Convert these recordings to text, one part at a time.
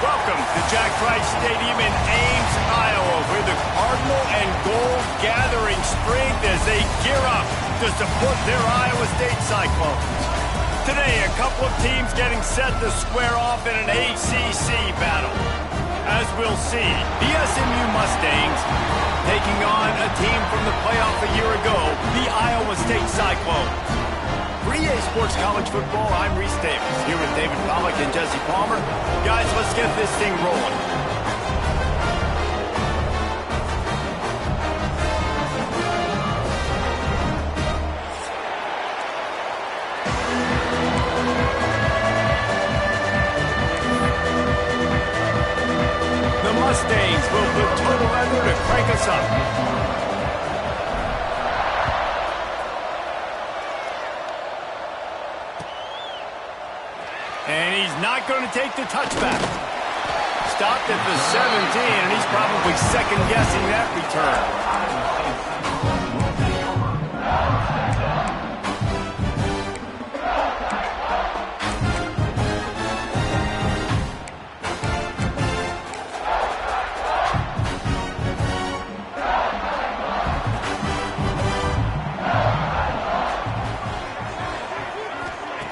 Welcome to Jack Trice Stadium in Ames, Iowa, where the Cardinal and Gold gathering strength as they gear up to support their Iowa State Cyclones. Today, a couple of teams getting set to square off in an ACC battle. As we'll see, the SMU Mustangs taking on a team from the playoff a year ago, the Iowa State Cyclones. For EA Sports College Football, I'm Reese Davis, here with David Pollack and Jesse Palmer. Guys, let's get this thing rolling. The Mustangs will put total effort to crank us up. And he's not going to take the touchback. Stopped at the 17, and he's probably second-guessing that return.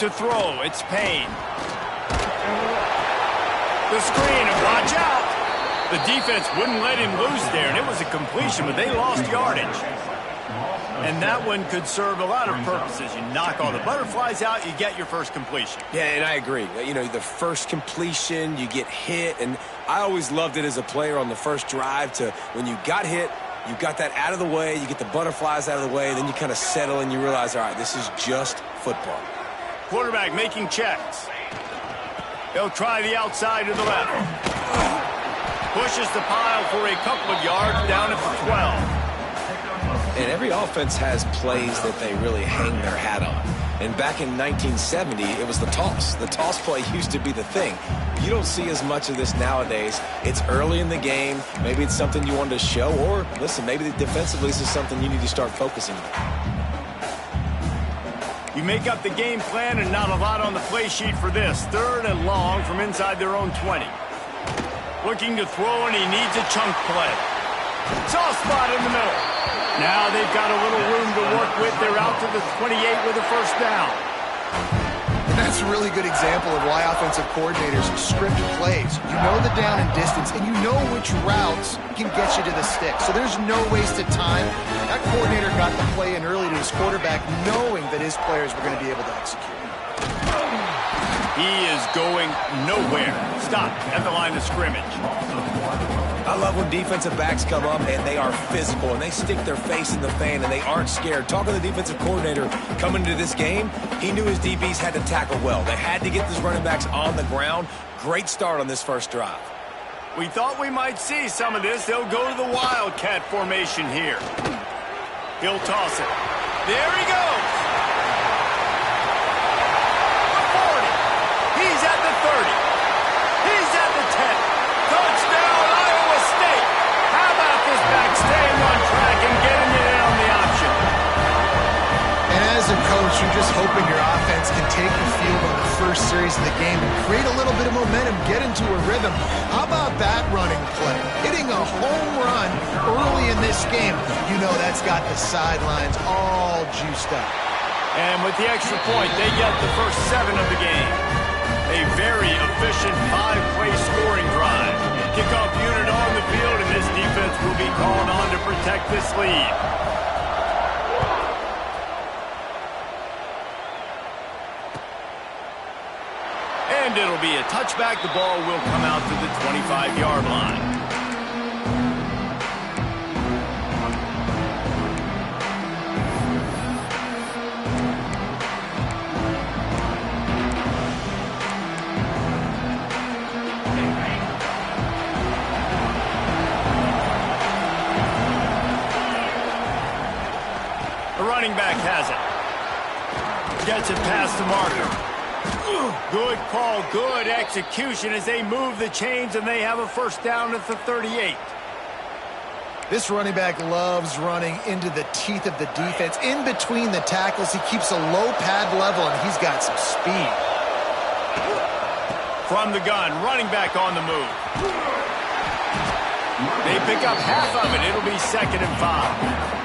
To throw, it's Payne. The screen, and watch out. The defense wouldn't let him loose there, and it was a completion, but they lost yardage. And that one could serve a lot of purposes. You knock all the butterflies out, you get your first completion. Yeah, and I agree. You know, the first completion, you get hit, and I always loved it as a player on the first drive to when you got hit, you got that out of the way, you get the butterflies out of the way, then you kind of settle and you realize, all right, this is just football. Quarterback making checks. He'll try the outside to the left. Pushes the pile for a couple of yards down at the 12. And every offense has plays that they really hang their hat on. And back in 1970, it was the toss. The toss play used to be the thing. You don't see as much of this nowadays. It's early in the game. Maybe it's something you wanted to show. Or, listen, maybe defensively this is something you need to start focusing on. You make up the game plan and not a lot on the play sheet for this. 3rd and long from inside their own 20. Looking to throw, and he needs a chunk play. Soft spot in the middle. Now they've got a little room to work with. They're out to the 28 with a first down. And that's a really good example of why offensive coordinators script plays. You know the down and distance, and you know which routes can get you to the stick. So there's no wasted time. That coordinator got the play in early to his quarterback, knowing that his players were going to be able to execute. He is going nowhere. Stop at the line of scrimmage. I love when defensive backs come up and they are physical and they stick their face in the fan and they aren't scared. Talking to the defensive coordinator coming into this game, he knew his DBs had to tackle well. They had to get these running backs on the ground. Great start on this first drive. We thought we might see some of this. They'll go to the Wildcat formation here. He'll toss it. There he goes. The 40. He's at the 30. He's at the 10. Touchdown, Iowa State. How about this back staying on track and getting it in on the option? And as a coach, you're just hoping your offense can take the field on the first series of the game and create a little bit of momentum, get into a rhythm. How about that running play? Hitting a home run early in this game. You know that's got the sidelines all juiced up. And with the extra point, they get the first 7 of the game. A very efficient 5-play scoring drive. Kickoff unit on the field, and this defense will be called on to protect this lead. And it'll be a touchback. The ball will come out to the 25-yard line. The running back has it. Gets it past the marker. Good call, good execution as they move the chains and they have a first down at the 38. This running back loves running into the teeth of the defense. In between the tackles, he keeps a low pad level, and he's got some speed. From the gun, running back on the move. They pick up half of it. It'll be 2nd and 5.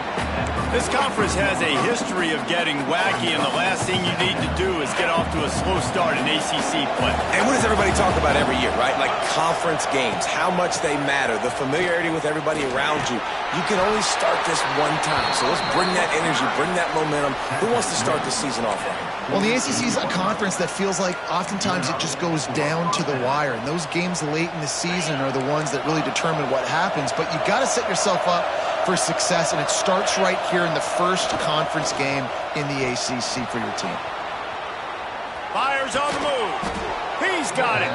This conference has a history of getting wacky, and the last thing you need to do is get off to a slow start in ACC play. And what does everybody talk about every year, right? Like conference games, how much they matter, the familiarity with everybody around you. You can only start this one time, so let's bring that energy, bring that momentum. Who wants to start the season off right? Well, the ACC is a conference that feels like oftentimes it just goes down to the wire, and those games late in the season are the ones that really determine what happens. But you've got to set yourself up for success, and it starts right here in the first conference game in the ACC for your team. Fires on the move. He's got it.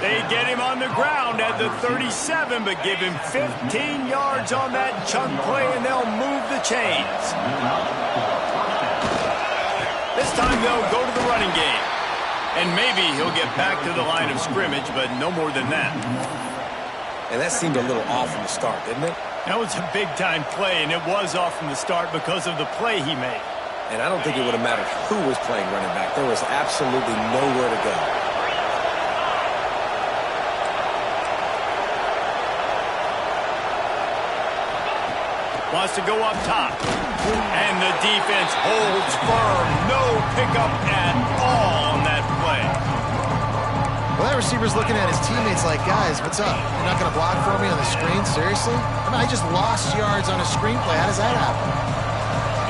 They get him on the ground at the 37, but give him 15 yards on that chunk play, and they'll move the chains. This time they'll go to the running game. And maybe he'll get back to the line of scrimmage, but no more than that. And that seemed a little off from the start, didn't it? That was a big-time play, and it was off from the start because of the play he made. And I don't think it would have mattered who was playing running back. There was absolutely nowhere to go. Wants to go up top. And the defense holds firm. No pickup at all on that play. Well, that receiver's looking at his teammates like, guys, what's up? You're not going to block for me on the screen? Seriously? I mean, I just lost yards on a screenplay. How does that happen?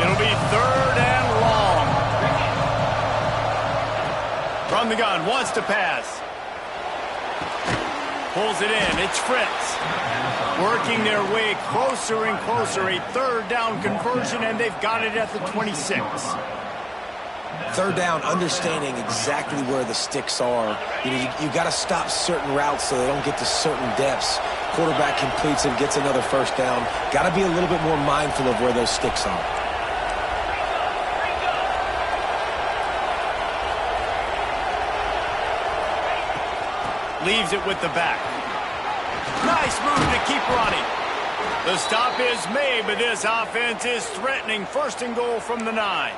It'll be 3rd and long. From the gun, wants to pass. Pulls it in. It's Fritz. Working their way closer and closer. A 3rd down conversion, and they've got it at the 26. 3rd down, understanding exactly where the sticks are. You got to stop certain routes so they don't get to certain depths. Quarterback completes and gets another 1st down. Got to be a little bit more mindful of where those sticks are. Leaves it with the back. Nice move to keep running. The stop is made, but this offense is threatening. 1st and goal from the 9.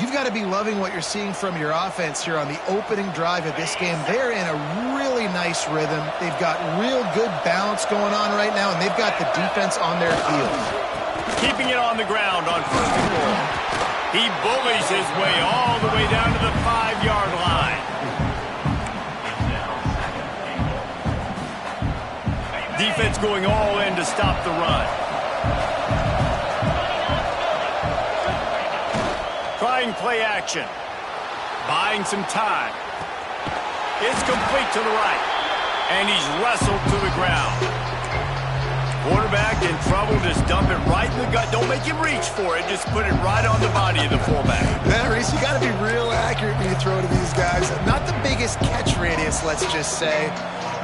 You've got to be loving what you're seeing from your offense here on the opening drive of this game. They're in a really nice rhythm. They've got real good balance going on right now, and they've got the defense on their heels. Keeping it on the ground on 1st and goal. He bullies his way all the way down to the 5-yard line. Defense going all in to stop the run. Trying play action. Buying some time. It's complete to the right. And he's wrestled to the ground. Quarterback in trouble. Just dump it right in the gut. Don't make him reach for it. Just put it right on the body of the fullback. Man, Reese, you got to be real accurate when you throw to these guys. Not the biggest catch radius, let's just say.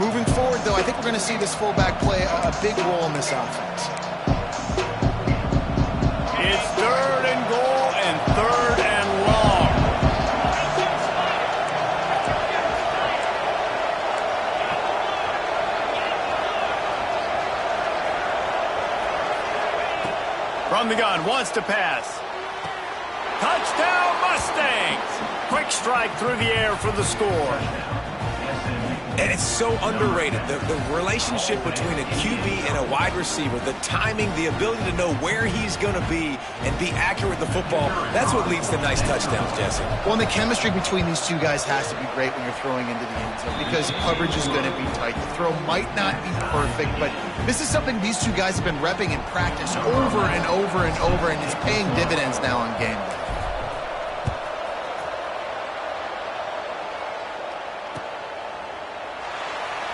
Moving forward, though, I think we're going to see this fullback play a big role in this offense. It's 3rd and goal and 3rd and long. From the gun, wants to pass. Touchdown Mustangs! Quick strike through the air for the score. And it's so underrated. The relationship between a QB and a wide receiver, the timing, the ability to know where he's going to be and be accurate with the football, that's what leads to nice touchdowns, Jesse. Well, and the chemistry between these two guys has to be great when you're throwing into the end zone because coverage is going to be tight. The throw might not be perfect, but this is something these two guys have been repping in practice over and over and over, and it's paying dividends now on game day.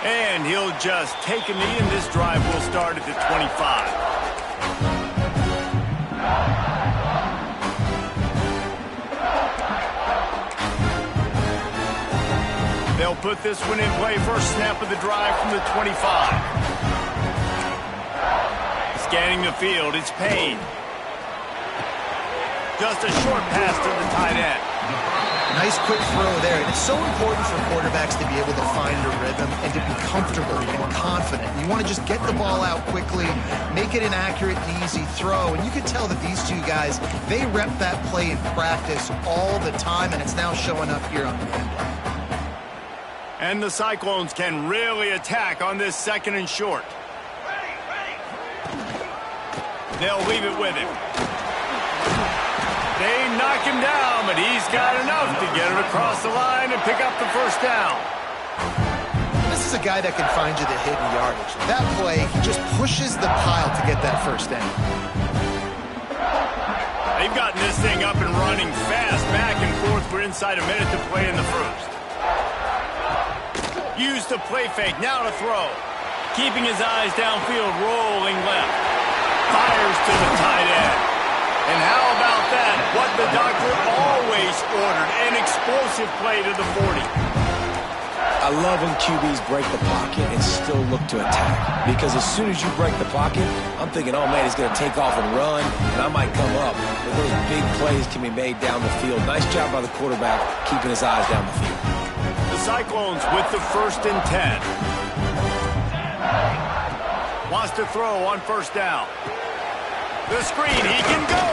And he'll just take a knee, and this drive will start at the 25. They'll put this one in play. First snap of the drive from the 25. Scanning the field, it's Payne. Just a short pass to the tight end. Nice quick throw there. And it's so important for quarterbacks to be able to find a rhythm and to be comfortable and confident. You want to just get the ball out quickly, make it an accurate and easy throw. And you can tell that these two guys, they rep that play in practice all the time, and it's now showing up here on the field. And the Cyclones can really attack on this 2nd and short. They'll leave it with him. They knock him down, but he's got enough to get it across the line and pick up the 1st down. This is a guy that can find you the hidden yardage. That play, he just pushes the pile to get that 1st down. They've gotten this thing up and running fast, back and forth. We're inside a minute to play in the 1st. Use the play fake, now to throw. Keeping his eyes downfield, rolling left. Fires to the tight end. And how about that? What the doctor always ordered, an explosive play to the 40. I love when QBs break the pocket and still look to attack. Because as soon as you break the pocket, I'm thinking, oh man, he's going to take off and run, and I might come up. But those big plays can be made down the field. Nice job by the quarterback keeping his eyes down the field. The Cyclones with the 1st and 10. Wants to throw on 1st down. The screen, he can go.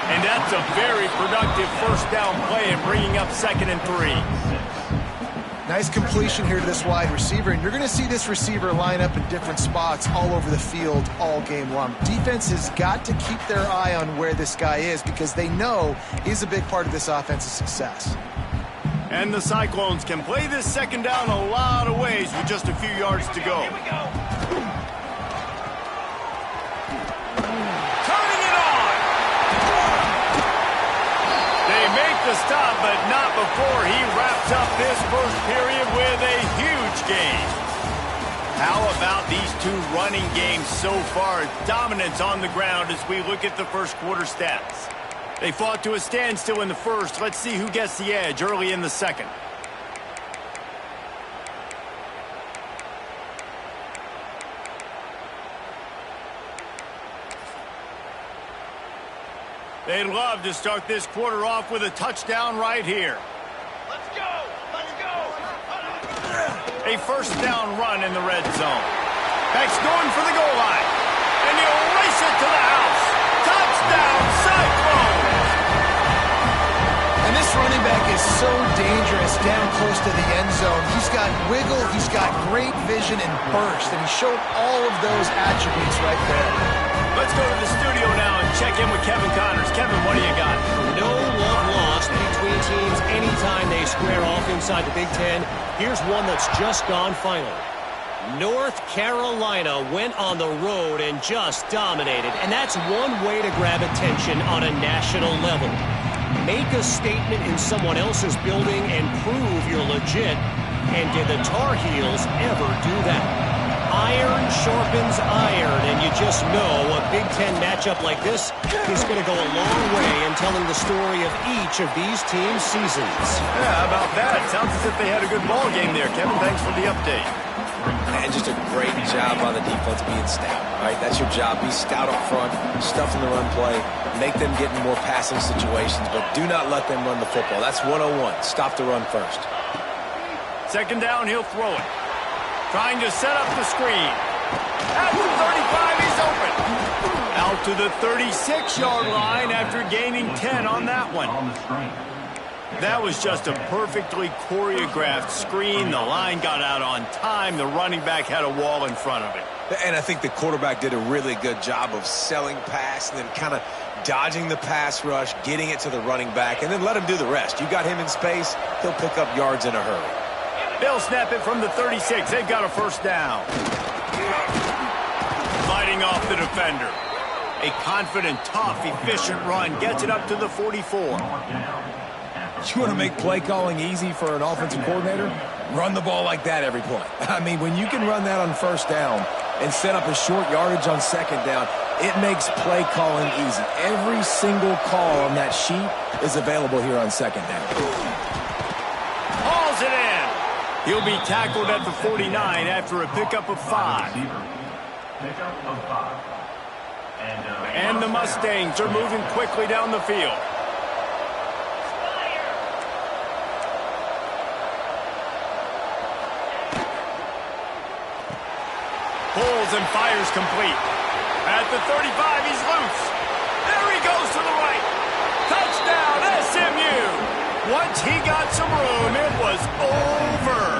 And that's a very productive 1st down play and bringing up 2nd and 3. Nice completion here to this wide receiver, and you're going to see this receiver line up in different spots all over the field all game long. Defense has got to keep their eye on where this guy is because they know he's a big part of this offense's success. And the Cyclones can play this 2nd down a lot of ways with just a few yards to go. Turning it on! They make the stop, but not before he wraps up this 1st period with a huge game. How about these 2 running games so far? Dominance on the ground as we look at the 1st quarter stats. They fought to a standstill in the 1st. Let's see who gets the edge early in the 2nd. They'd love to start this quarter off with a touchdown right here. Let's go! Let's go! A 1st down run in the red zone. Back's going for the goal line. And he'll race it to the house. Touchdown, Cyclones! And this running back is so dangerous down close to the end zone. He's got wiggle, he's got great vision and burst, and he showed all of those attributes right there. Let's go to the studio now and check in with Kevin Connors. Kevin, what do you got? No love lost between teams anytime they square off inside the Big Ten. Here's one that's just gone final. North Carolina went on the road and just dominated, and that's one way to grab attention on a national level. Make a statement in someone else's building and prove you're legit. And did the Tar Heels ever do that? Iron sharpens iron, and you just know a Big Ten matchup like this is going to go a long way in telling the story of each of these teams' seasons. Yeah, how about that? Sounds as if they had a good ball game there. Kevin, thanks for the update. And just a great job by the defense being stout, right? That's your job. Be stout up front, stuff in the run play, make them get in more passing situations, but do not let them run the football. That's 101. Stop the run first. 2nd down, he'll throw it. Trying to set up the screen. At the 35, he's open. Out to the 36-yard line after gaining 10 on that one. That was just a perfectly choreographed screen. The line got out on time. The running back had a wall in front of it. And I think the quarterback did a really good job of selling pass and then kind of dodging the pass rush, getting it to the running back, and then let him do the rest. You got him in space, he'll pick up yards in a hurry. They'll snap it from the 36. They've got a 1st down. Fighting off the defender. A confident, tough, efficient run gets it up to the 44. You want to make play calling easy for an offensive coordinator? Run the ball like that every play. I mean, when you can run that on 1st down and set up a short yardage on 2nd down, it makes play calling easy. Every single call on that sheet is available here on 2nd down. Hauls it in. He'll be tackled at the 49 after a pickup of 5. And the Mustangs are moving quickly down the field. Pulls and fires complete. At the 35, he's loose. There he goes to the right. Touchdown, SMU. Once he got some room, it was over.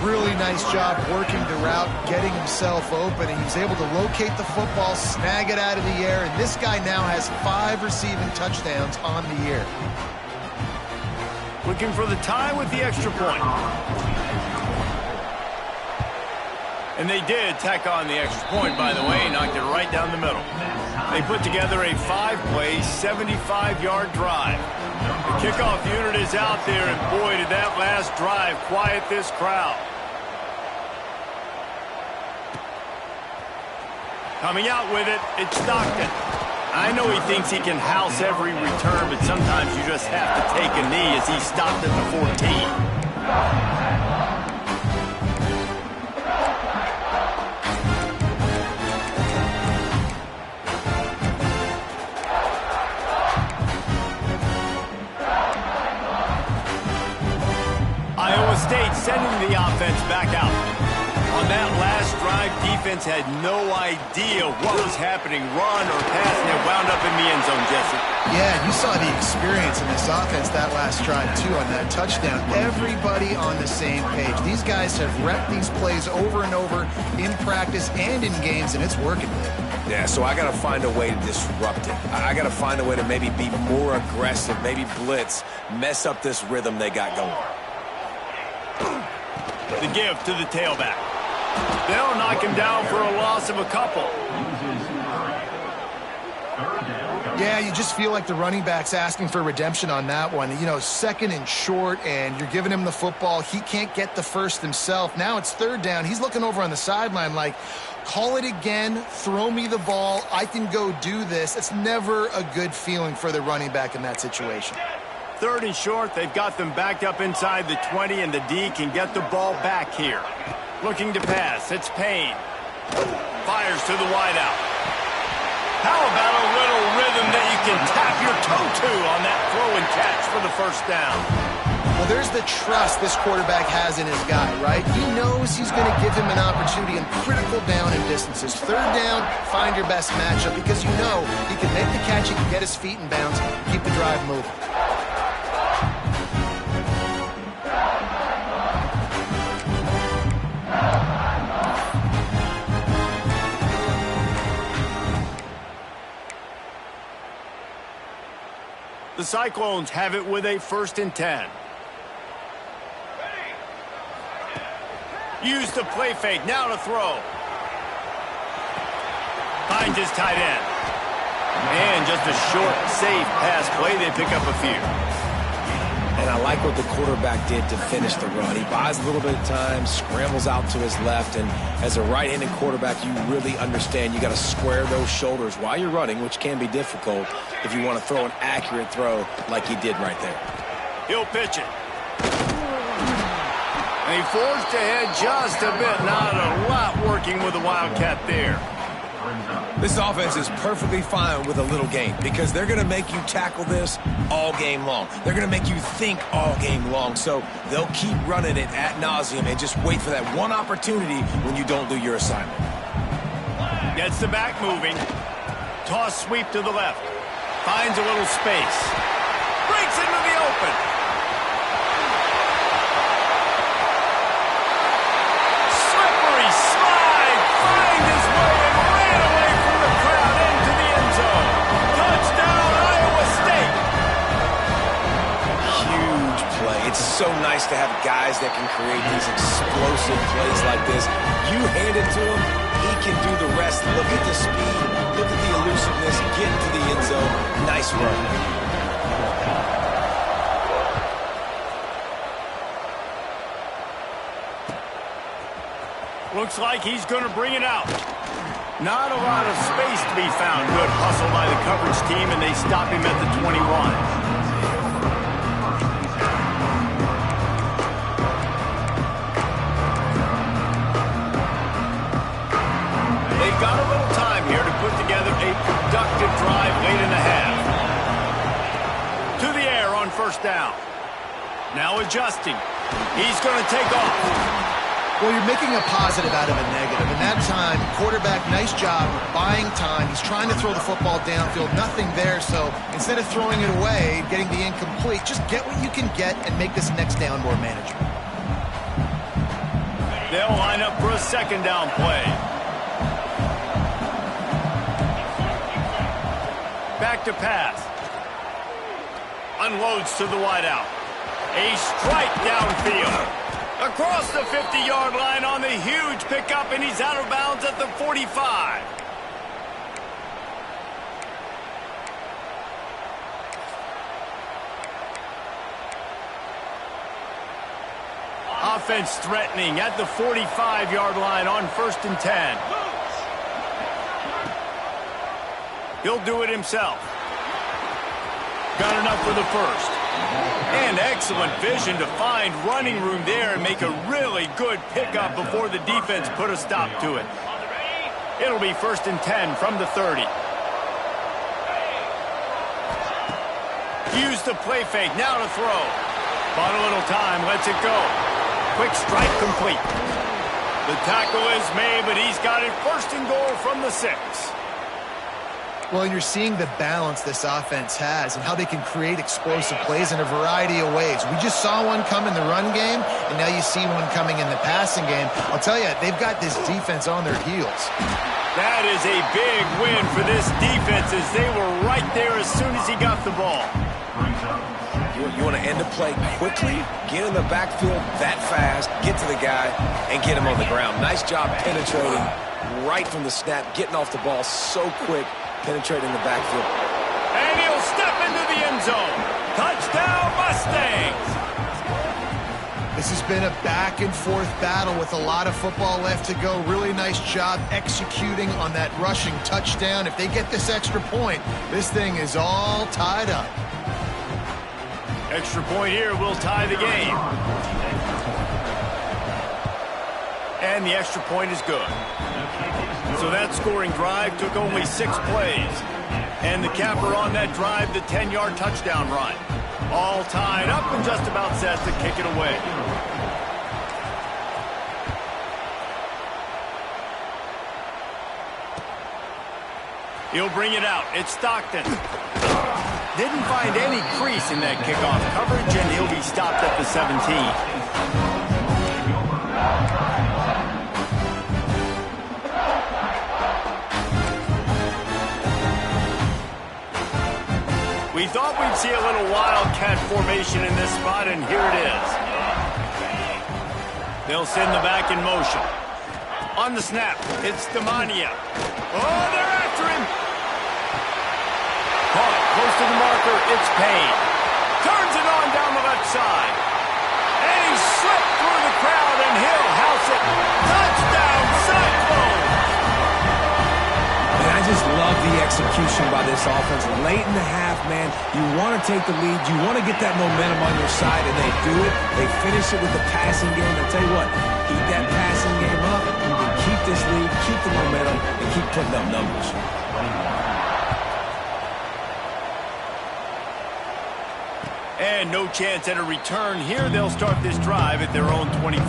really nice job working the route, getting himself open, and he was able to locate the football, snag it out of the air, and this guy now has 5 receiving touchdowns on the year. Looking for the tie with the extra point. And they did tack on the extra point, by the way, knocked it right down the middle. They put together a 5-play, 75-yard drive. The kickoff unit is out there, and boy, did that last drive quiet this crowd. Coming out with it, it's Stockton. I know he thinks he can house every return, but sometimes you just have to take a knee as he stopped at the 14. Iowa State sending the offense back out. On that last drive, defense had no idea what was happening, run or pass, and it wound up in the end zone, Jesse. Yeah, you saw the experience in this offense that last drive, too, on that touchdown. Everybody on the same page. These guys have repped these plays over and over in practice and in games, and it's working. Yeah, so I got to find a way to disrupt it. I got to find a way to maybe be more aggressive, maybe blitz, mess up this rhythm they got going. The give to the tailback. They'll knock him down for a loss of a couple. Yeah, you just feel like the running back's asking for redemption on that one. You know, 2nd and short, and you're giving him the football. He can't get the first himself. Now it's 3rd down. He's looking over on the sideline like, call it again, throw me the ball, I can go do this. It's never a good feeling for the running back in that situation. 3rd and short, they've got them backed up inside the 20, and the D can get the ball back here. Looking to pass, it's Payne. Fires to the wideout. How about a little rhythm that you can tap your toe to on that throw and catch for the first down? Well, there's the trust this quarterback has in his guy, right? He knows he's going to give him an opportunity in critical down and distances. 3rd down, find your best matchup because you know he can make the catch, he can get his feet in bounds, keep the drive moving. The Cyclones have it with a 1st and 10. Use the play fake, now to throw. Finds his tight end. And just a short, safe pass play, they pick up a few. And I like what the quarterback did to finish the run. He buys a little bit of time, scrambles out to his left, and as a right-handed quarterback, you really understand you got to square those shoulders while you're running, which can be difficult if you want to throw an accurate throw like he did right there. He'll pitch it. And he forced ahead just a bit. Not a lot working with the Wildcat there. This offense is perfectly fine with a little game because they're going to make you tackle this all game long. They're going to make you think all game long. So they'll keep running it ad nauseum and just wait for that one opportunity when you don't do your assignment. Gets the back moving. Toss sweep to the left. Finds a little space. Breaks into the open. Slippery slide. Finds his way and ran away from the crowd into the end zone. Touchdown, Iowa State. Huge play. It's so nice to have guys that can create these explosive plays like this. You hand it to him, he can do the rest. Look at the speed. Look at the elusiveness. Get into the end zone. Nice run. Looks like he's going to bring it out. Not a lot of space to be found. Good hustle by the coverage team, and they stop him at the 21. They've got a little time here to put together a productive drive late in the half. To the air on 1st down. Now adjusting. He's going to take off. Well, you're making a positive out of a negative. In that time, quarterback, nice job buying time. He's trying to throw the football downfield. Nothing there, so instead of throwing it away, getting the incomplete, just get what you can get and make this next down more manageable. They'll line up for a second down play. Back to pass. Unloads to the wideout. A strike downfield. Across the 50-yard line on the huge pickup, and he's out of bounds at the 45. Offense threatening at the 45-yard line on 1st and 10. He'll do it himself. Got enough for the first. And excellent vision to find running room there and make a really good pickup before the defense put a stop to it. It'll be 1st and 10 from the 30. Use the play fake, now to throw. Bought a little time, lets it go. Quick strike complete. The tackle is made, but he's got it 1st and goal from the 6. Well, you're seeing the balance this offense has and how they can create explosive plays in a variety of ways. We just saw one come in the run game, and now you see one coming in the passing game. I'll tell you, they've got this defense on their heels. That is a big win for this defense as they were right there as soon as he got the ball. You want to end the play quickly, get in the backfield that fast, get to the guy, and get him on the ground. Nice job penetrating right from the snap, getting off the ball so quick, penetrating the backfield. And he'll step into the end zone. Touchdown, Mustangs! This has been a back-and-forth battle with a lot of football left to go. Really nice job executing on that rushing touchdown. If they get this extra point, this thing is all tied up. Extra point here will tie the game. And the extra point is good. So that scoring drive took only 6 plays. And the capper on that drive, the 10-yard touchdown run. All tied up and just about set to kick it away. He'll bring it out. It's Stockton. Didn't find any crease in that kickoff coverage, and he'll be stopped at the 17. We thought we'd see a little wildcat formation in this spot, and here it is. They'll send the back in motion. On the snap, it's Demania. Oh, they're after him. Caught close to the marker, it's Payne. Turns it on down the left side. And he slipped through the crowd, and he'll house it. Touchdown, Cyclones! And I just love the execution by this offense. Late in the half, man, you want to take the lead. You want to get that momentum on your side, and they do it. They finish it with the passing game. I'll tell you what, keep that passing game up. You can keep this lead, keep the momentum, and keep putting up numbers. And no chance at a return here. They'll start this drive at their own 25.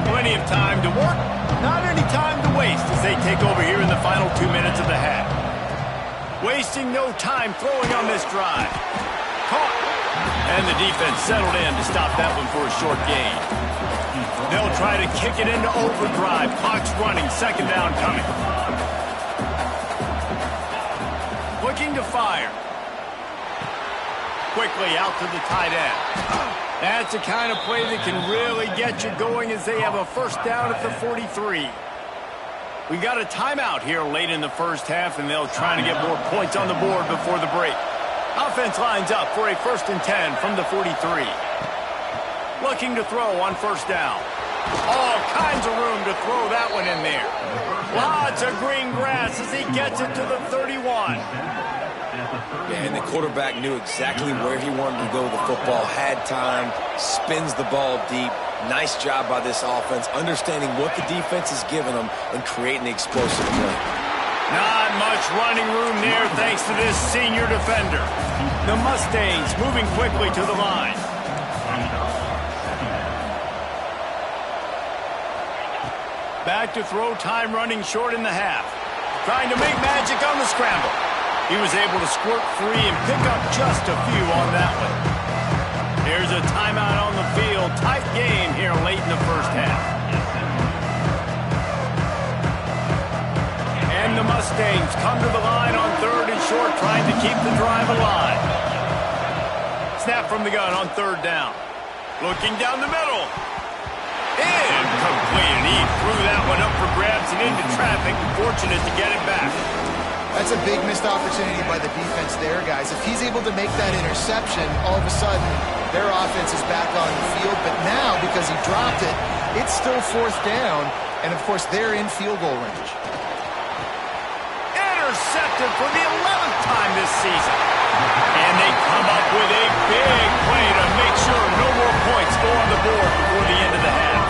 Plenty of time to work, not any time to waste as they take over here in the final 2 minutes of the half. Wasting no time throwing on this drive. Caught. And the defense settled in to stop that one for a short gain. They'll try to kick it into overdrive. Clock's running, 2nd down coming. Looking to fire. Quickly out to the tight end. That's the kind of play that can really get you going as they have a 1st down at the 43. We got a timeout here late in the 1st half, and they'll try to get more points on the board before the break. Offense lines up for a 1st and 10 from the 43. Looking to throw on 1st down. All kinds of room to throw that one in there. Lots of green grass as he gets it to the 31. Yeah, and the quarterback knew exactly where he wanted to go with the football, had time, spins the ball deep. Nice job by this offense, understanding what the defense is giving them and creating the explosive play. Not much running room there thanks to this senior defender. The Mustangs moving quickly to the line. Back to throw, time running short in the half. Trying to make magic on the scramble. He was able to squirt free and pick up just a few on that one. Here's a timeout on the field. Tight game here late in the first half. And the Mustangs come to the line on 3rd and short, trying to keep the drive alive. Snap from the gun on 3rd down. Looking down the middle. Incomplete, and he threw that one up for grabs and into traffic. Fortunate to get it back. That's a big missed opportunity by the defense there, guys. If he's able to make that interception, all of a sudden their offense is back on the field. But now, because he dropped it, it's still 4th down, and of course they're in field goal range. Intercepted for the 11th time this season. And they come up with a big play to make sure no more points go on the board before the end of the half.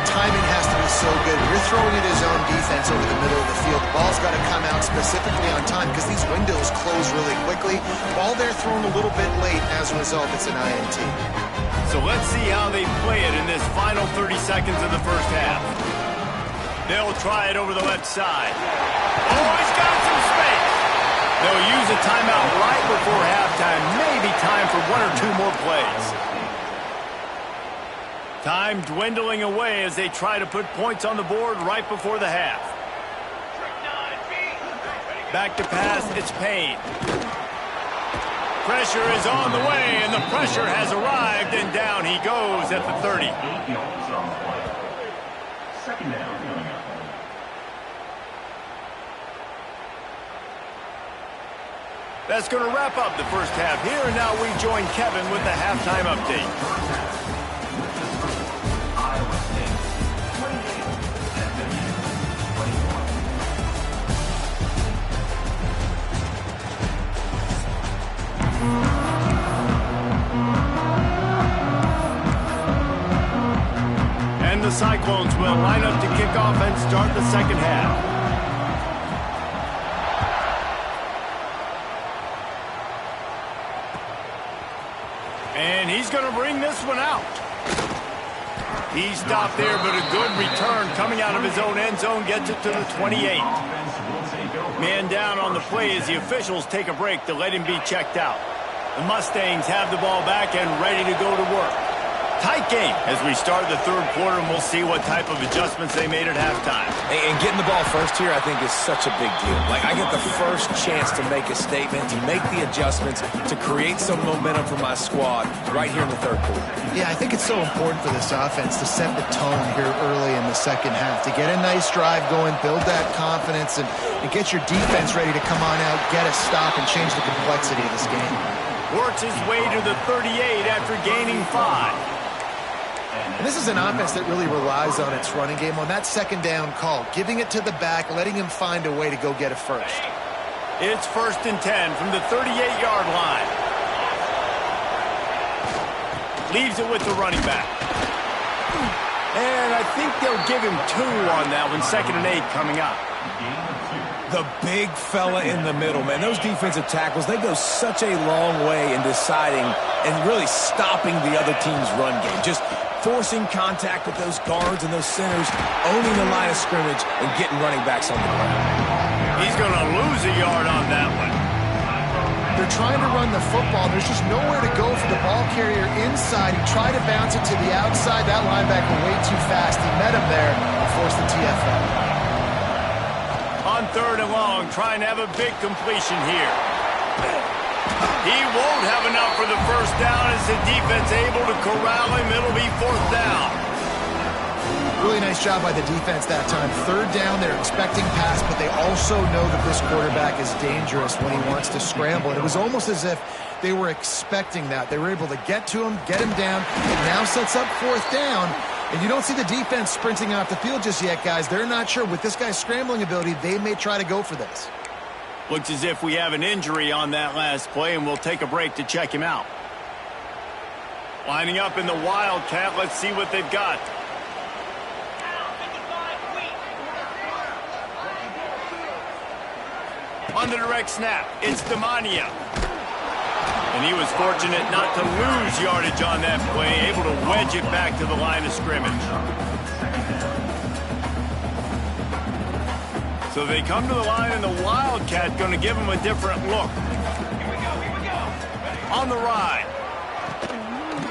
Timing has to be so good. You're throwing at his own defense over the middle of the field. The ball's got to come out specifically on time because these windows close really quickly. Ball there thrown a little bit late. As a result, it's an INT. So let's see how they play it in this final 30 seconds of the first half. They'll try it over the left side. Oh, he's got some space. They'll use a timeout right before halftime. Maybe time for 1 or 2 more plays. Time dwindling away as they try to put points on the board right before the half. Back to pass, it's Payne. Pressure is on the way, and the pressure has arrived, and down he goes at the 30. Second down. That's going to wrap up the first half here, and now we join Kevin with the halftime update. And the Cyclones will line up to kick off and start the second half. And he's going to bring this one out. He stopped there, but a good return coming out of his own end zone gets it to the 28. Man down on the play as the officials take a break to let him be checked out. The Mustangs have the ball back and ready to go to work. Tight game as we start the 3rd quarter, and we'll see what type of adjustments they made at halftime. And getting the ball first here, I think, is such a big deal. Like, I get the first chance to make a statement, to make the adjustments, to create some momentum for my squad right here in the 3rd quarter. Yeah, I think it's so important for this offense to set the tone here early in the second half, to get a nice drive going, build that confidence, and get your defense ready to come on out, get a stop, and change the complexity of this game. Works his way to the 38 after gaining 5. And this is an offense that really relies on its running game on that 2nd down call, giving it to the back, letting him find a way to go get a first. It's 1st and 10 from the 38-yard line. Leaves it with the running back. And I think they'll give him 2 on that one. 2nd and 8 coming up. The big fella in the middle, man. Those defensive tackles, they go such a long way in deciding and really stopping the other team's run game. Just forcing contact with those guards and those centers, owning the line of scrimmage, and getting running backs on the ground. He's going to lose a yard on that one. They're trying to run the football. There's just nowhere to go for the ball carrier inside. He tried to bounce it to the outside. That linebacker way too fast. He met him there and forced the TFL. On 3rd and long, trying to have a big completion here. He won't have enough for the first down as the defense able to corral him. It'll be 4th down. Really nice job by the defense that time. 3rd down, they're expecting pass, but they also know that this quarterback is dangerous when he wants to scramble. And it was almost as if they were expecting that. They were able to get to him, get him down. It now sets up 4th down. And you don't see the defense sprinting off the field just yet, guys. They're not sure. With this guy's scrambling ability, they may try to go for this. Looks as if we have an injury on that last play, and we'll take a break to check him out. Lining up in the Wildcat. Let's see what they've got. On the direct snap, it's Demania. And he was fortunate not to lose yardage on that play, able to wedge it back to the line of scrimmage. So they come to the line, and the Wildcat going to give them a different look. On the ride.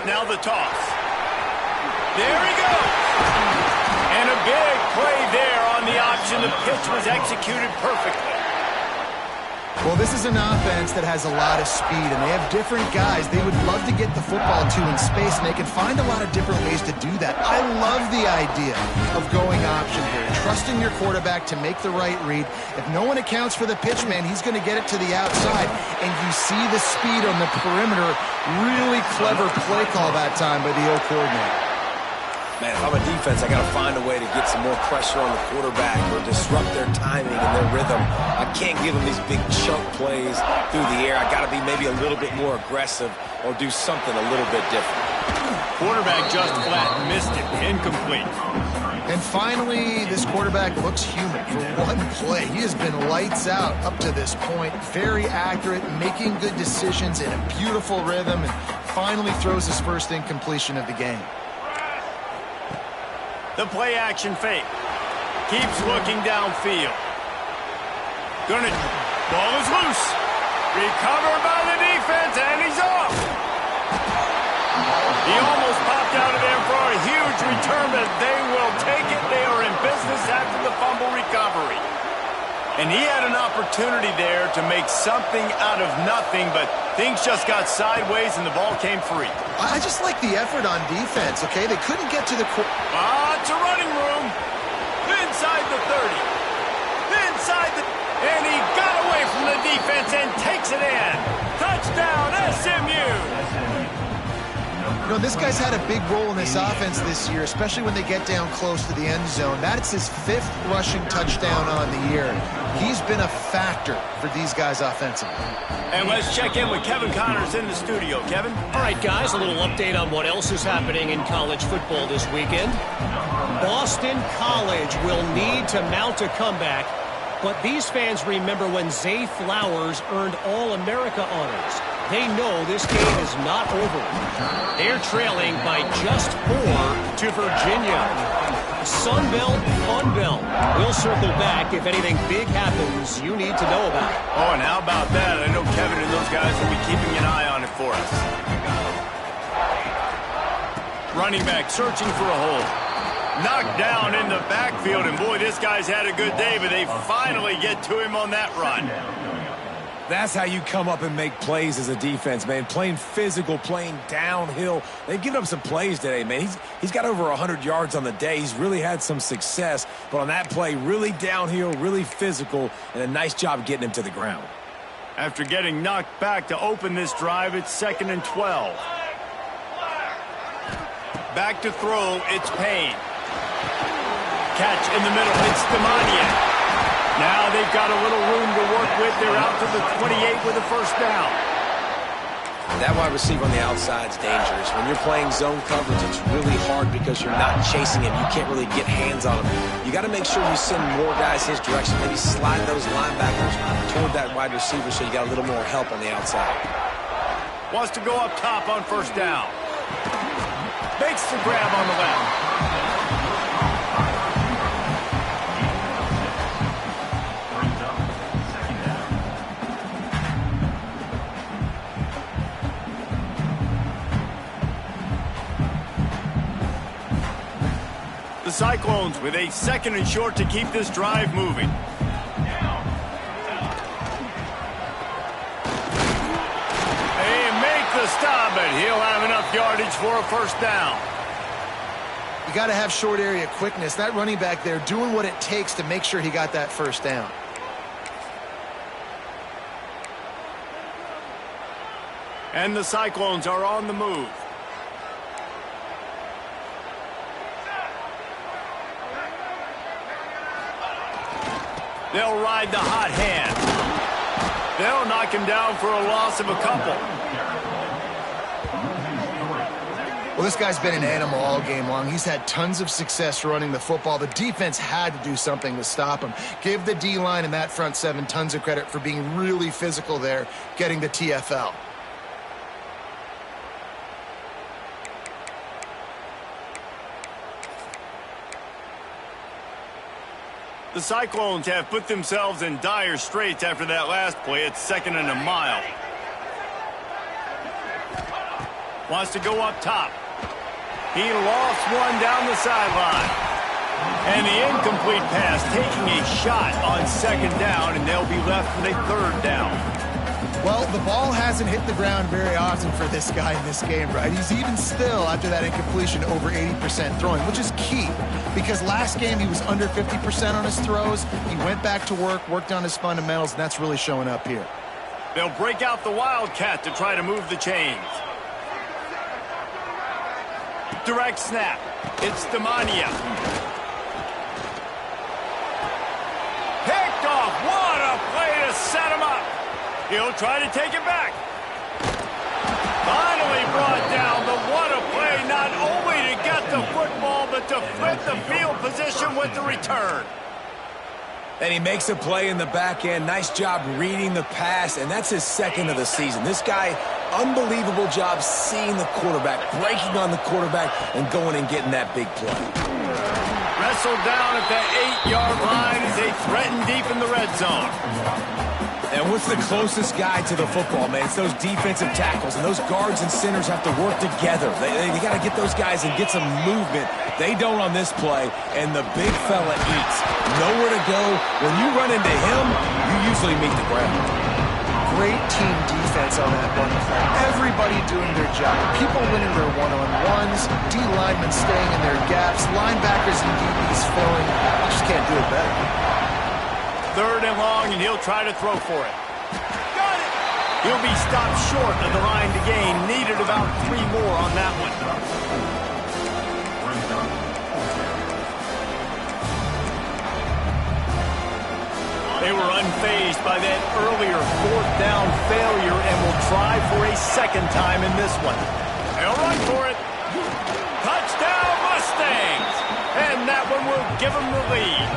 Now the toss. There he goes. And a big play there on the option. The pitch was executed perfectly. Well, this is an offense that has a lot of speed, and they have different guys they would love to get the football to in space, and they can find a lot of different ways to do that. I love the idea of going option here, trusting your quarterback to make the right read. If no one accounts for the pitch man, he's going to get it to the outside, and you see the speed on the perimeter. Really clever play call that time by the O coordinator. Man, if I'm a defense, I got to find a way to get some more pressure on the quarterback or disrupt their timing and their rhythm. I can't give them these big chunk plays through the air. I got to be maybe a little bit more aggressive or do something a little bit different. Quarterback just flat missed it. Incomplete. And finally, this quarterback looks human for one play. He has been lights out up to this point. Very accurate, making good decisions in a beautiful rhythm, and finally throws his first incompletion of the game. The play action fake. Keeps looking downfield. Ball is loose. Recovered by the defense, and he's off. He almost popped out of there for a huge return, but they will take it. They are in business after the fumble recovery. And he had an opportunity there to make something out of nothing, but things just got sideways and the ball came free. I just like the effort on defense, okay? They couldn't get to the... It's a running room. Inside the 30. Inside the... And he got away from the defense and takes it in. Touchdown, SMU. You know, this guy's had a big role in this offense this year, especially when they get down close to the end zone. That's his 5th rushing touchdown on the year. He's been a factor for these guys offensively. And let's check in with Kevin Connors in the studio. Kevin? All right, guys, a little update on what else is happening in college football this weekend. Boston College will need to mount a comeback, but these fans remember when Zay Flowers earned All-America honors. They know this game is not over. They're trailing by just 4 to Virginia. Sunbelt, Funbelt. We'll circle back if anything big happens you need to know about. Oh, and how about that? I know Kevin and those guys will be keeping an eye on it for us. Running back searching for a hole. Knocked down in the backfield, and boy, this guy's had a good day, but they finally get to him on that run. That's how you come up and make plays as a defense, man. Playing physical, playing downhill. They've given up some plays today, man. He's got over 100 yards on the day. He's really had some success. But on that play, really downhill, really physical, and a nice job getting him to the ground. After getting knocked back to open this drive, it's 2nd and 12. Back to throw, it's Payne. Catch in the middle, it's Demaniak. Now they've got a little room to work with. They're out to the 28 with a first down. That wide receiver on the outside is dangerous. When you're playing zone coverage, it's really hard because you're not chasing him. You can't really get hands on him. You got to make sure you send more guys his direction. Maybe slide those linebackers toward that wide receiver so you got a little more help on the outside. Wants to go up top on first down. Makes the grab on the left. The Cyclones with a 2nd and short to keep this drive moving. They make the stop, but he'll have enough yardage for a first down. You got to have short area quickness. That running back there doing what it takes to make sure he got that first down. And the Cyclones are on the move. They'll ride the hot hand. They'll knock him down for a loss of a couple. Well, this guy's been an animal all game long. He's had tons of success running the football. The defense had to do something to stop him. Give the D-line and that front 7 tons of credit for being really physical there, getting the TFL. The Cyclones have put themselves in dire straits after that last play. It's 2nd and a mile. Wants to go up top. He lofts one down the sideline. And the incomplete pass taking a shot on 2nd down, and they'll be left with a 3rd down. Well, the ball hasn't hit the ground very often for this guy in this game, right? He's even still, after that incompletion, over 80% throwing, which is key because last game he was under 50% on his throws. He went back to work, worked on his fundamentals, and that's really showing up here. They'll break out the Wildcat to try to move the chains. Direct snap. It's Demania. Picked off. What a play to set him up. He'll try to take it back. Finally brought down, but what a play, not only to get the football, but to flip the field position with the return. And he makes a play in the back end. Nice job reading the pass, and that's his 2nd of the season. This guy, unbelievable job seeing the quarterback, breaking on the quarterback, and going and getting that big play. Wrestled down at the 8-yard line as they threaten deep in the red zone. And what's the closest guy to the football, man? It's those defensive tackles, and those guards and centers have to work together. They got to get those guys and get some movement. They don't on this play, and the big fella eats. Nowhere to go. When you run into him, you usually meet the ground. Great team defense on that one play. Everybody doing their job. People winning their one-on-ones, D-linemen staying in their gaps, linebackers and DBs filling. You just can't do it better. 3rd and long, and he'll try to throw for it. Got it! He'll be stopped short of the line to gain. Needed about 3 more on that one. They were unfazed by that earlier 4th down failure and will try for a 2nd time in this one. They'll run for it. Touchdown, Mustangs! And that one will give them the lead.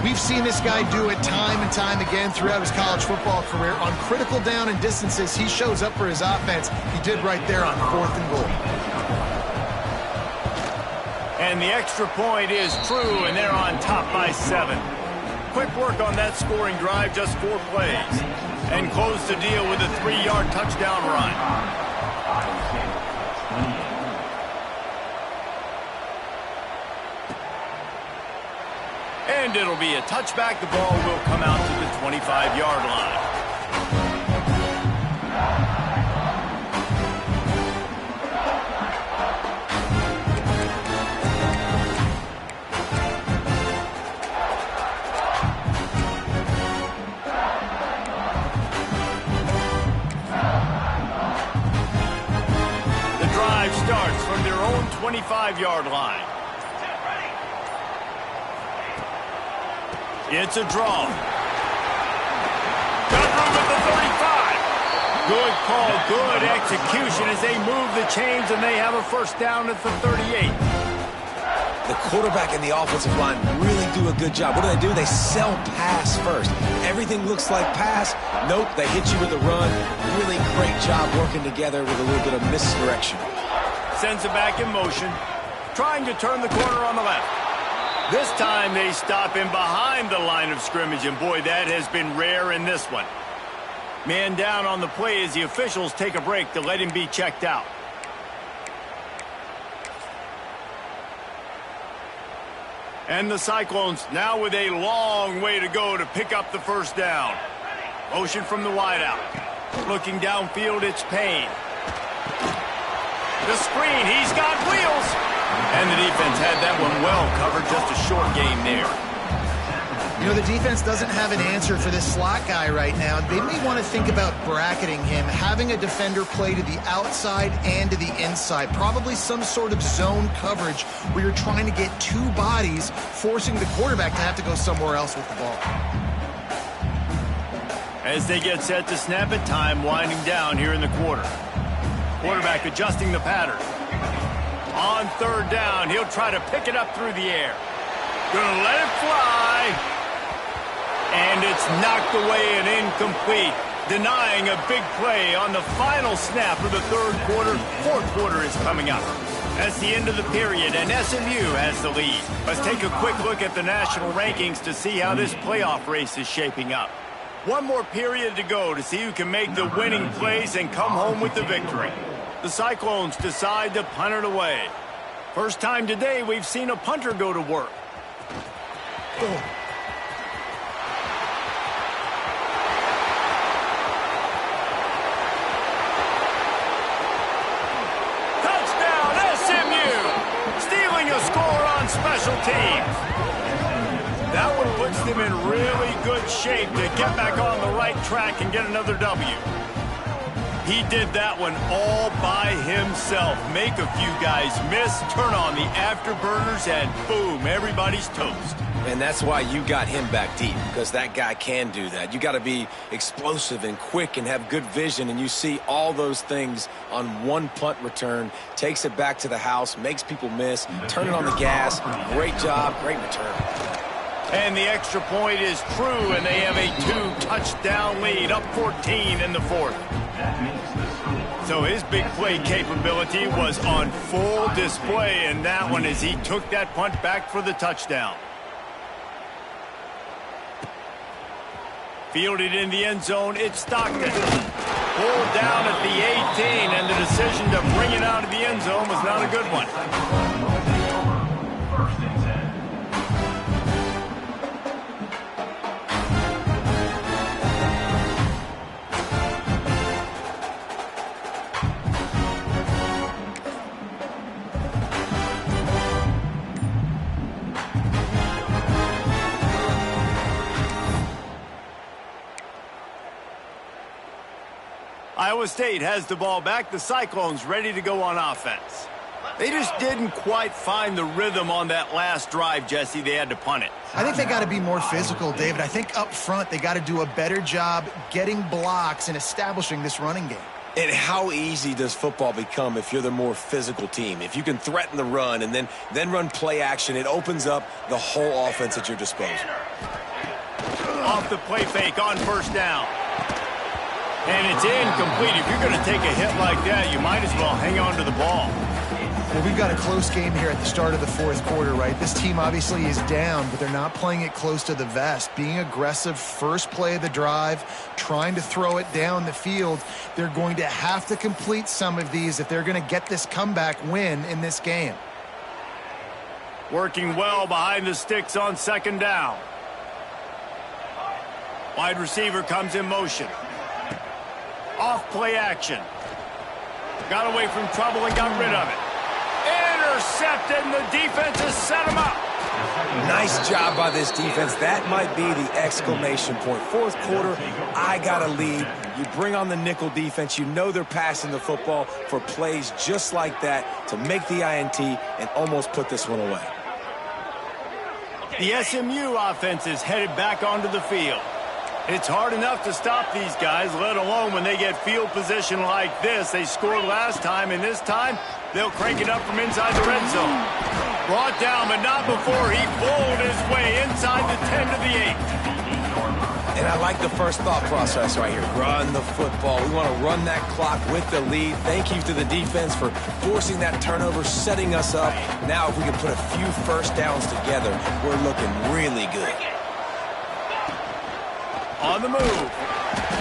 We've seen this guy do it time and time again throughout his college football career. On critical down and distances, he shows up for his offense. He did right there on 4th and goal. And the extra point is true, and they're on top by 7. Quick work on that scoring drive, just 4 plays. And close the deal with a 3-yard touchdown run. And it'll be a touchback. The ball will come out to the 25-yard line. The drive starts from their own 25-yard line. It's a draw. Got room at the 35. Good call, good execution as they move the chains, and they have a 1st down at the 38. The quarterback and the offensive line really do a good job. What do? They sell pass first. Everything looks like pass. Nope, they hit you with a run. Really great job working together with a little bit of misdirection. Sends it back in motion, trying to turn the corner on the left. This time they stop him behind the line of scrimmage, and boy, that has been rare in this one. Man down on the play as the officials take a break to let him be checked out. And the Cyclones now with a long way to go to pick up the 1st down. Motion from the wideout. Looking downfield, it's Payne. The screen, he's got wheels. And the defense had that one well covered, just a short game there. You know, the defense doesn't have an answer for this slot guy right now. They may want to think about bracketing him, having a defender play to the outside and to the inside. Probably some sort of zone coverage where you're trying to get 2 bodies, forcing the quarterback to have to go somewhere else with the ball. As they get set to snap it, time winding down here in the quarter. Quarterback adjusting the pattern. On 3rd down, he'll try to pick it up through the air. Gonna let it fly. And it's knocked away and incomplete, denying a big play on the final snap of the 3rd quarter. 4th quarter is coming up. That's the end of the period, and SMU has the lead. Let's take a quick look at the national rankings to see how this playoff race is shaping up. One more period to go to see who can make the winning plays and come home with the victory. The Cyclones decide to punt it away. First time today we've seen a punter go to work. Touchdown, SMU! Stealing a score on special teams. That one puts them in really good shape to get back on the right track and get another W. He did that one all by himself. Make a few guys miss, turn on the afterburners, and boom, everybody's toast. And that's why you got him back deep, because that guy can do that. You got to be explosive and quick and have good vision, and you see all those things on one punt return. Takes it back to the house, makes people miss, turn it on the gas. Great job, great return. And the extra point is true, and they have a 2-touchdown lead, up 14 in the fourth. So his big play capability was on full display in that one as he took that punt back for the touchdown. Fielded in the end zone, it's Stockton. Pulled down at the 18, and the decision to bring it out of the end zone was not a good one. Iowa State has the ball back. The Cyclones ready to go on offense. They just didn't quite find the rhythm on that last drive, Jesse. They had to punt it. I think they got to be more physical, David. I think up front they got to do a better job getting blocks and establishing this running game. And how easy does football become if you're the more physical team? If you can threaten the run and then run play action, it opens up the whole offense at your disposal. Off the play fake on first down. And it's incomplete. If you're going to take a hit like that, you might as well hang on to the ball. Well, we've got a close game here at the start of the fourth quarter, right? This team obviously is down, but they're not playing it close to the vest. Being aggressive, first play of the drive, trying to throw it down the field. They're going to have to complete some of these if they're going to get this comeback win in this game. Working well behind the sticks on second down. Wide receiver comes in motion. Off play action. Got away from trouble and got rid of it. Intercepted, and the defense has set him up. Nice job by this defense. That might be the exclamation point. Fourth quarter, I got a lead. You bring on the nickel defense. You know they're passing the football for plays just like that to make the INT and almost put this one away. The SMU offense is headed back onto the field. It's hard enough to stop these guys, let alone when they get field position like this. They scored last time, and this time they'll crank it up from inside the red zone. Brought down, but not before he bowled his way inside the 10 to the 8. And I like the first thought process right here. Run the football. We want to run that clock with the lead. Thank you to the defense for forcing that turnover, setting us up. Now if we can put a few first downs together, we're looking really good. On the move.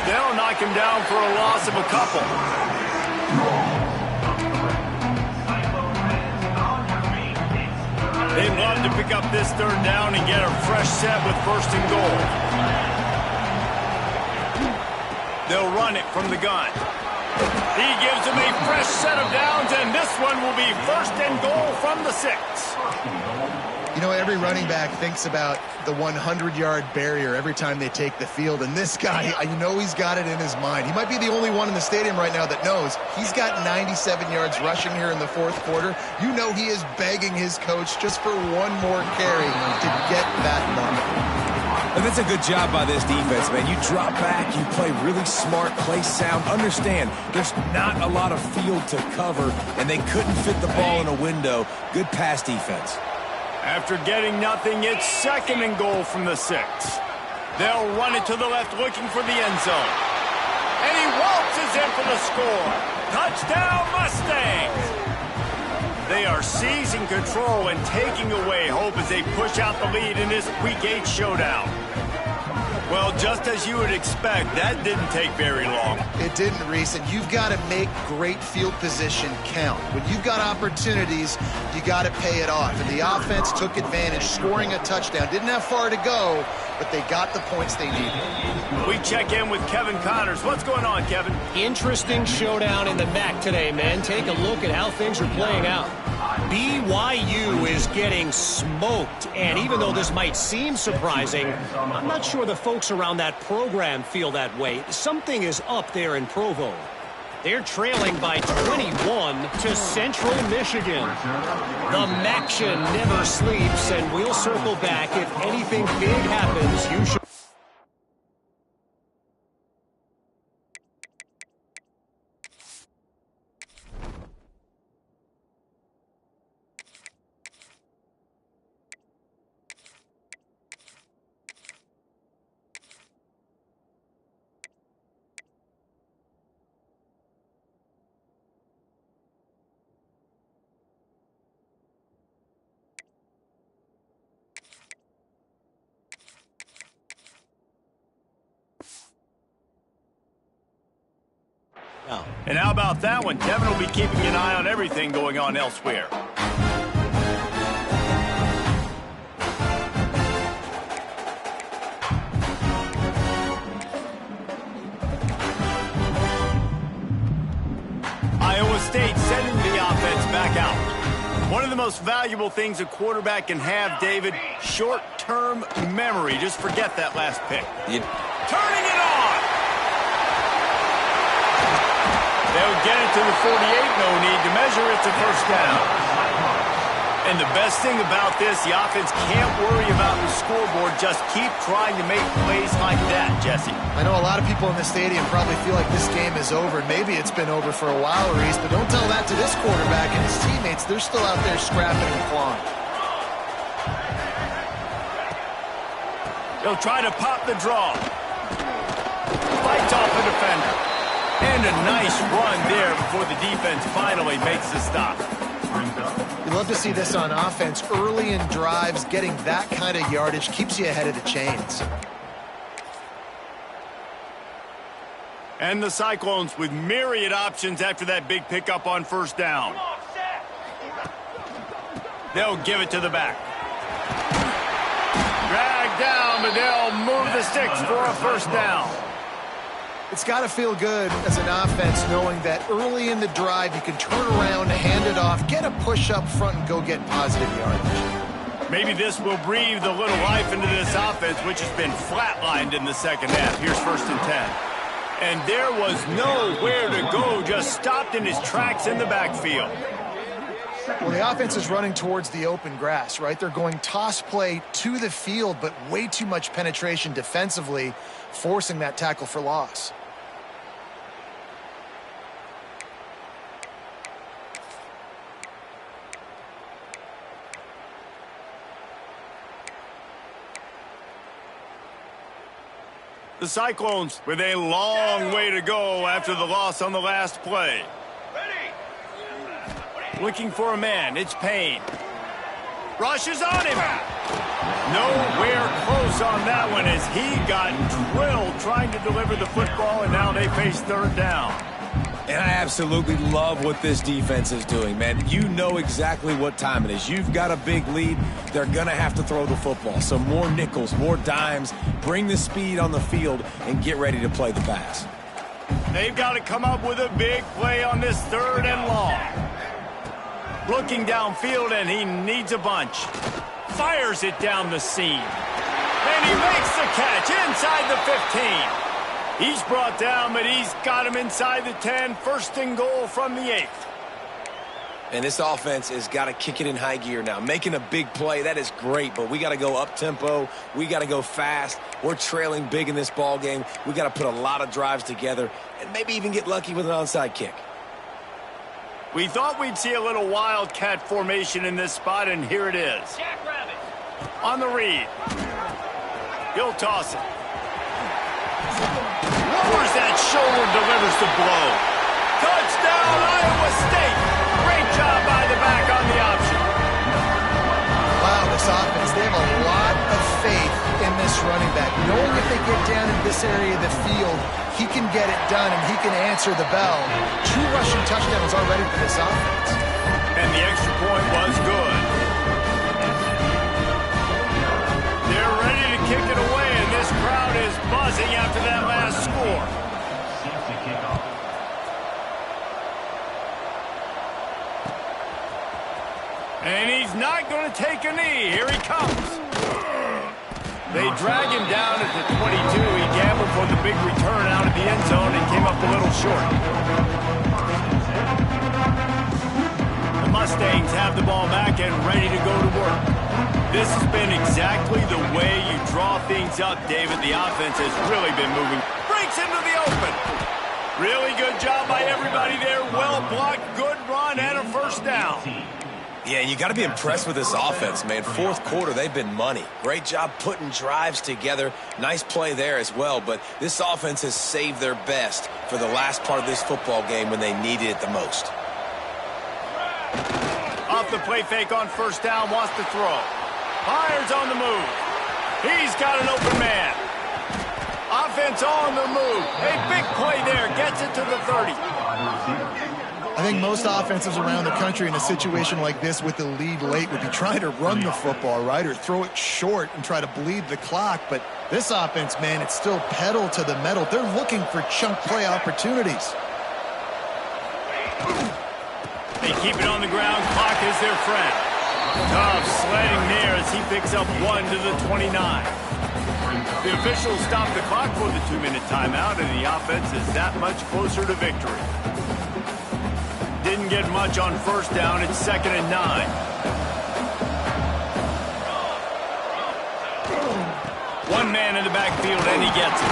They'll knock him down for a loss of a couple. They'd love to pick up this third down and get a fresh set with first and goal. They'll run it from the gun. He gives them a fresh set of downs, and this one will be first and goal from the 6. You know, every running back thinks about the 100-yard barrier every time they take the field, and this guy, you know he's got it in his mind. He might be the only one in the stadium right now that knows he's got 97 yards rushing here in the fourth quarter. You know he is begging his coach just for one more carry to get that number. And that's a good job by this defense, man. You drop back, you play really smart, play sound. Understand, there's not a lot of field to cover, and they couldn't fit the ball in a window. Good pass defense. After getting nothing, it's second and goal from the 6. They'll run it to the left looking for the end zone. And he waltzes in for the score. Touchdown, Mustangs! They are seizing control and taking away hope as they push out the lead in this Week 8 showdown. Well, just as you would expect, that didn't take very long. It didn't, Reese, and you've got to make great field position count. When you've got opportunities, you got to pay it off. And the offense took advantage, scoring a touchdown. Didn't have far to go, but they got the points they needed. We check in with Kevin Connors. What's going on, Kevin? Interesting showdown in the MAC today, man. Take a look at how things are playing out. BYU is getting smoked, and even though this might seem surprising, I'm not sure the folks around that program feel that way. Something is up there in Provo. They're trailing by 21 to Central Michigan. The MACtion never sleeps, and we'll circle back. If anything big happens, you should... And how about that one? Kevin will be keeping an eye on everything going on elsewhere. Iowa State sending the offense back out. One of the most valuable things a quarterback can have, David, short-term memory. Just forget that last pick. Turning it on! They'll get it to the 48, no need to measure it to first down. And the best thing about this, the offense can't worry about the scoreboard. Just keep trying to make plays like that, Jesse. I know a lot of people in the stadium probably feel like this game is over. Maybe it's been over for a while, Reese, but don't tell that to this quarterback and his teammates. They're still out there scrapping and clawing. They'll try to pop the draw. Fights off the defender. And a nice run there before the defense finally makes the stop. You love to see this on offense. Early in drives, getting that kind of yardage keeps you ahead of the chains. And the Cyclones with myriad options after that big pickup on first down. They'll give it to the back. Drag down, but they'll move the sticks for a first down. It's got to feel good as an offense knowing that early in the drive you can turn around, hand it off, get a push up front, and go get positive yardage. Maybe this will breathe a little life into this offense, which has been flatlined in the second half. Here's 1st and 10. And there was nowhere to go, just stopped in his tracks in the backfield. Well, the offense is running towards the open grass, right? They're going toss play to the field, but way too much penetration defensively, forcing that tackle for loss. The Cyclones with a long way to go after the loss on the last play. Looking for a man. It's Payne. Rushes on him. Nowhere close on that one as he got drilled trying to deliver the football, and now they face 3rd down. And I absolutely love what this defense is doing, man. You know exactly what time it is. You've got a big lead. They're going to have to throw the football. So more nickels, more dimes, bring the speed on the field, and get ready to play the pass. They've got to come up with a big play on this 3rd and long. Looking downfield, and he needs a bunch. Fires it down the seam. And he makes the catch inside the 15. He's brought down, but he's got him inside the 10. 1st and goal from the 8th. And this offense has got to kick it in high gear now. Making a big play, that is great, but we got to go up-tempo. We got to go fast. We're trailing big in this ball game. We got to put a lot of drives together and maybe even get lucky with an onside kick. We thought we'd see a little wildcat formation in this spot, and here it is. On the read. He'll toss it. Lowers that shoulder, delivers the blow. Touchdown, Iowa State. Great job by the back on offense, they have a lot of faith in this running back. Knowing if they get down in this area of the field, he can get it done and he can answer the bell. 2 rushing touchdowns already for this offense. And the extra point was good. They're ready to kick it away, and this crowd is buzzing after that last score. And he's not going to take a knee. Here he comes. They drag him down at the 22. He gambled for the big return out of the end zone and came up a little short. The Mustangs have the ball back and ready to go to work. This has been exactly the way you draw things up, David. The offense has really been moving. Breaks into the open. Really good job by everybody there. Well blocked, good run, and a first down. Yeah, you got to be impressed with this offense, man. Fourth quarter, they've been money. Great job putting drives together. Nice play there as well, but this offense has saved their best for the last part of this football game when they needed it the most. Off the play fake on first down, wants to throw. Byers on the move. He's got an open man. Offense on the move. A big play there, gets it to the 30. I think most offenses around the country in a situation like this with the lead late would be trying to run the football, right, or throw it short and try to bleed the clock. But this offense, man, it's still pedal to the metal. They're looking for chunk play opportunities. They keep it on the ground. Clock is their friend. Tough sledding there as he picks up 1 to the 29. The officials stop the clock for the 2-minute timeout, and the offense is that much closer to victory. Didn't get much on first down. It's 2nd and 9. One man in the backfield, and he gets it.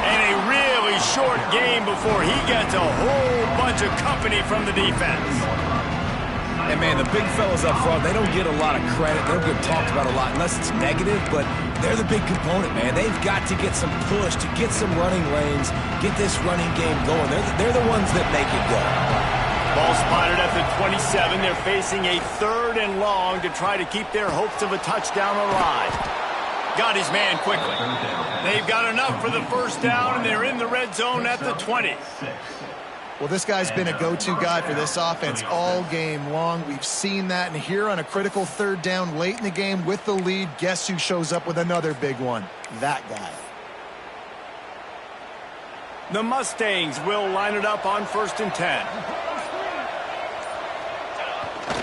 And a really short game before he gets a whole bunch of company from the defense. And, man, the big fellas up front, they don't get a lot of credit. They don't get talked about a lot unless it's negative, but they're the big component, man. They've got to get some push, to get some running lanes, get this running game going. They're the ones that make it go. Ball spotted at the 27. They're facing a 3rd and long to try to keep their hopes of a touchdown alive. Got his man quickly. They've got enough for the first down, and they're in the red zone at the 20. Well, this guy's been a go-to guy for this offense all game long. We've seen that, and here on a critical 3rd down late in the game with the lead, guess who shows up with another big one? That guy. The Mustangs will line it up on 1st and 10.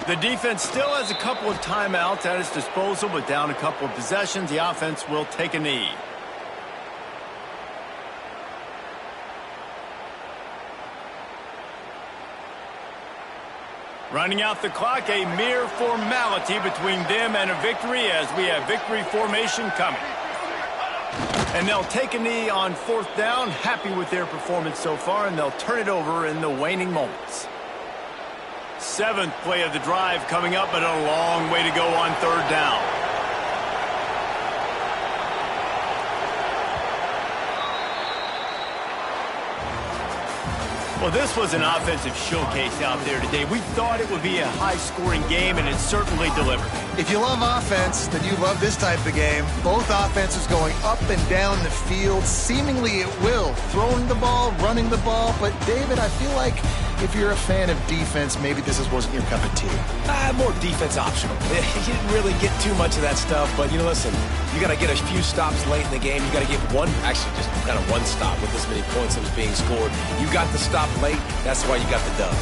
The defense still has a couple of timeouts at its disposal, but down a couple of possessions, the offense will take a knee. Running out the clock, a mere formality between them and a victory as we have victory formation coming. And they'll take a knee on 4th down, happy with their performance so far, and they'll turn it over in the waning moments. 7th play of the drive coming up, but a long way to go on 3rd down. Well, this was an offensive showcase out there today. We thought it would be a high-scoring game, and it certainly delivered. If you love offense, then you love this type of game. Both offenses going up and down the field, seemingly at will. Throwing the ball, running the ball. But, David, I feel like if you're a fan of defense, maybe this wasn't your cup of tea. More defense optional. You didn't really get too much of that stuff, but, listen, you got to get a few stops late in the game. You got to get just kind of one stop with this many points that was being scored. You got the stop late. That's why you got the dub.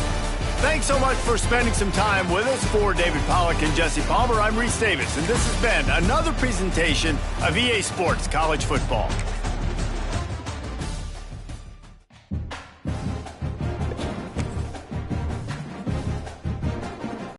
Thanks so much for spending some time with us. For David Pollack and Jesse Palmer, I'm Reese Davis, and this has been another presentation of EA Sports College Football.